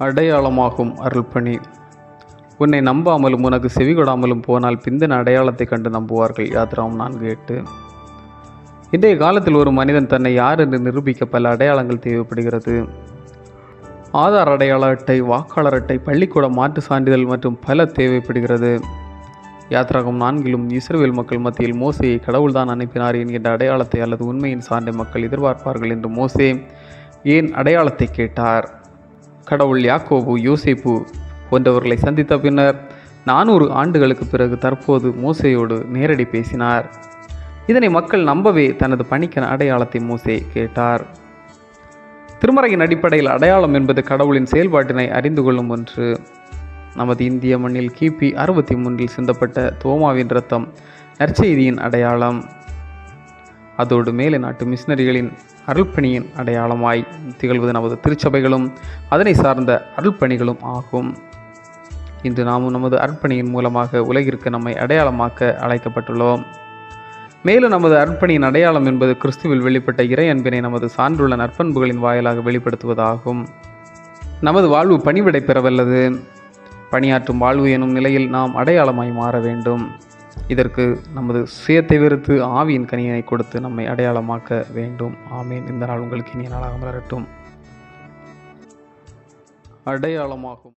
அடையாளமாகும் அருள்பணி. உன்னை நம்பாமலும் உனக்கு செவிகொடாமலும் போனால் பிந்தின அடையாளத்தை கண்டு நம்புவார்கள். யாத்ராகமம் 4:8. இன்றைய காலத்தில் ஒரு மனிதன் தன்னை யார் என்று நிரூபிக்க பல அடையாளங்கள் தேவைப்படுகிறது. ஆதார் அடையாள அட்டை, வாக்காளர் அட்டை, பள்ளிக்கூட மாற்று சான்றிதழ் மற்றும் பல தேவைப்படுகிறது. யாத்ராகமம் 4 இஸ்ரவேல் மக்கள் மத்தியில் மோசேயை கடவுள்தான் அனுப்பினார் என்கின்ற அடையாளத்தை அல்லது உண்மையின் சான்றை மக்கள் எதிர்பார்ப்பார்கள் என்று மோசே ஏன் அடையாளத்தை கேட்டார்? கடவுள் யாக்கோபு, யோசேப்பு போன்றவர்களை சந்தித்த பின்னர் 400 ஆண்டுகளுக்கு பிறகு தற்போது மோசேயோடு நேரடி பேசினார். இதனை மக்கள் நம்பவே தனது பணிக்கான அடையாளத்தை மோசே கேட்டார். திருமறையின் அடிப்படையில் அடையாளம் என்பது கடவுளின் செயல்பாட்டினை அறிந்து கொள்ளும் ஒன்று. நமது இந்திய மண்ணில் கிபி 63 சிந்தப்பட்ட தோமாவின் இரத்தம் நற்செய்தியின் அடையாளம். அதோடு மேலை நாட்டு மிஷினரிகளின் அருள்பணியின் அடையாளமாய் திகழ்வது நமது திருச்சபைகளும் அதனை சார்ந்த அருள்பணிகளும் ஆகும். இன்று நாமும் நமது அர்ப்பணியின் மூலமாக உலகிற்கு நம்மை அடையாளமாக்க அழைக்கப்பட்டுள்ளோம். மேலும் நமது அர்ப்பணியின் அடையாளம் என்பது கிறிஸ்துவில் வெளிப்பட்ட இறை அன்பினை நமது சான்றுள்ள நற்பண்புகளின் வாயிலாக வெளிப்படுத்துவதாகும். நமது வாழ்வு பணிவிடை பெறவல்லது. பணியாற்றும் வாழ்வு எனும் நிலையில் நாம் அடையாளமாய் மாற வேண்டும். இதற்கு நமது சுயத்தை வெறுத்து ஆவியின் கனியினை கொடுத்து நம்மை அடையாளமாக்க வேண்டும். ஆமேன். இந்த நாள் உங்களுக்கு இனிய நாளாக மலரட்டும். அடையாளமாகும்